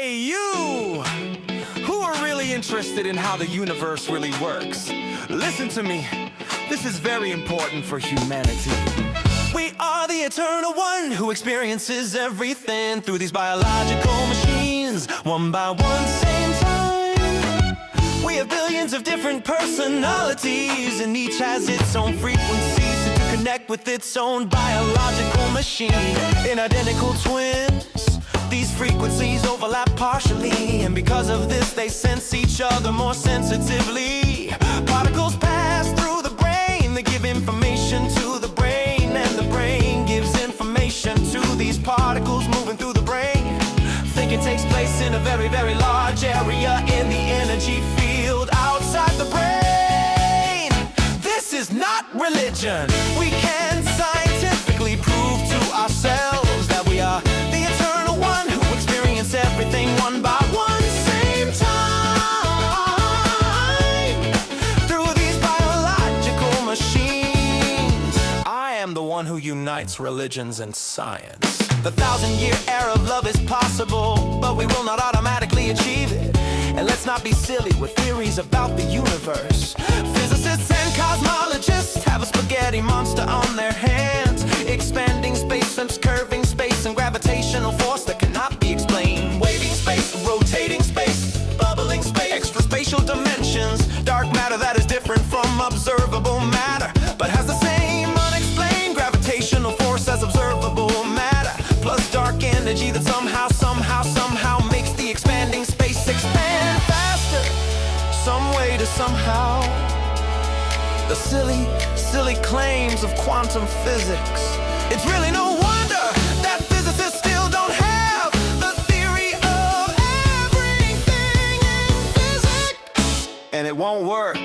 Hey, you! Who are really interested in how the universe really works? Listen to me. This is very important for humanity. We are the eternal one who experiences everything through these biological machines, one by one, same time. We have billions of different personalities, and each has its own frequencies to connect with its own biological machine. In identical twins, these frequencies overlap partially, and because of this they sense each other more sensitively. Particles pass through the brain, they give information to the brain, and the brain gives information to these particles moving through the brain. Thinking takes place in a very, very large area in the energy field outside the brain. This is not religion. We can scientifically prove to ourselves that we are the eternal one who experience everything one by one, same time, through these biological machines. I am the one who unites religions and science. The 1,000-year era of love is possible, but we will not automatically achieve it. And let's not be silly with theories about the universe. Physicists and cosmologists have a spaghetti monster on their hands, expanding space, curving space, and gravitational force that cannot be explained. Waving space, rotating space, bubbling space, extra spatial dimensions, dark matter that is different from observable matter, but has the same unexplained gravitational force as observable matter, plus dark energy that somehow makes the expanding space expand faster. Some way to somehow. The silly claims of quantum physics. It's really no wonder that physicists still don't have the theory of everything in physics. And it won't work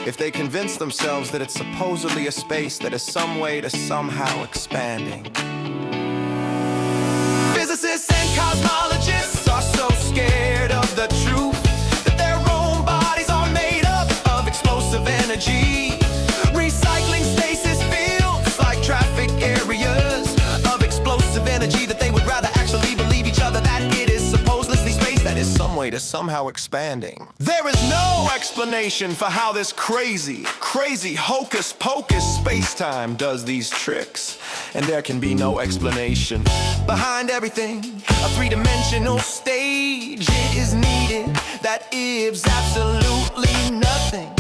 if they convince themselves that it's supposedly a space that is some way to somehow expanding. Physicists and cosmologists are so scared of the truth that their own bodies are made up of explosive energy, recycling stasis fields like traffic areas of explosive energy, that they would rather actually believe each other that it is supposedly space that is some way to somehow expanding. There is no explanation for how this crazy hocus-pocus space-time does these tricks. And there can be no explanation. Behind everything, a three-dimensional stage is needed that is absolutely nothing.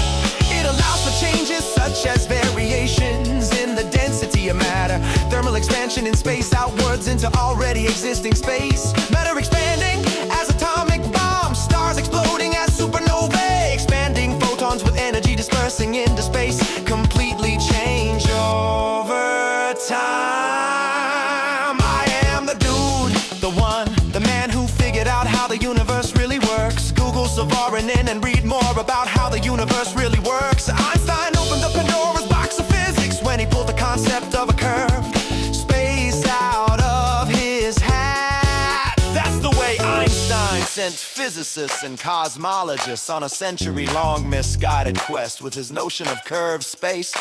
It allows for changes such as variations in the density of matter, thermal expansion in space outwards into already existing space, matter expanding as atomic bombs, stars exploding as supernovae, expanding photons with energy dispersing into space, completely change over time. I am the dude, the one, the man who figured out how the universe really works. Google Savorinen and read more about how the universe really works. Einstein opened the Pandora's box of physics when he pulled the concept of a curved space out of his hat. That's the way Einstein sent physicists and cosmologists on a century-long misguided quest with his notion of curved space.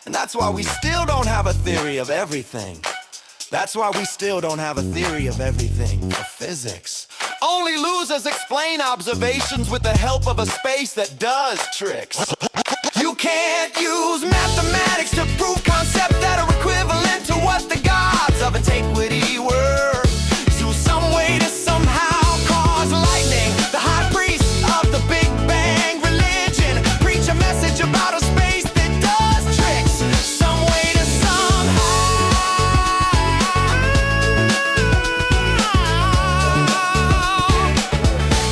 And that's why we still don't have a theory of everything. That's why we still don't have a theory of everything for physics. Only losers explain observations with the help of a space that does tricks. You can't use mathematics to prove concepts that are equivalent to what the gods of antiquity were. So some way to somehow cause lightning, the high priest of the Big Bang religion, preach a message about a space that does tricks. Some way to somehow.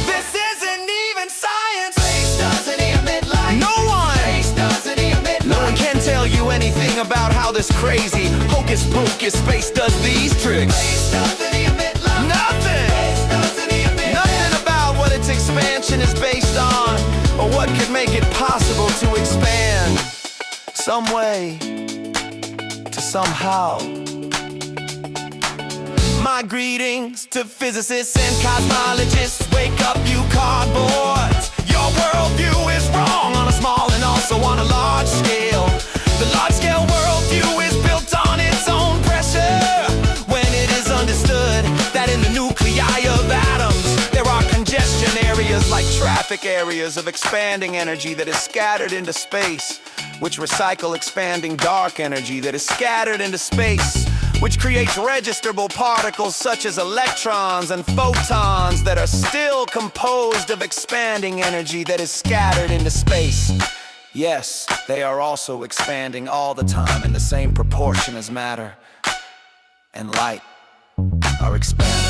This isn't even science. Space doesn't emit light. No one. Space doesn't emit light. No one can tell you anything about how this crazy hocus pocus space does these tricks. Space doesn't emit light. Nothing. Space doesn't emit nothing about what its expansion is based on, or what could make it possible to expand. Some way to somehow. My greetings to physicists and cosmologists. Wake up, you cardboards. Your worldview is wrong on a small and also on a large scale. The large-scale worldview is built on its own pressure. When it is understood that in the nuclei of atoms there are traffic areas of expanding energy that is scattered into space, which recycle expanding dark energy that is scattered into space, which creates registerable particles such as electrons and photons that are still composed of expanding energy that is scattered into space. Yes, they are also expanding all the time in the same proportion as matter and light are expanding.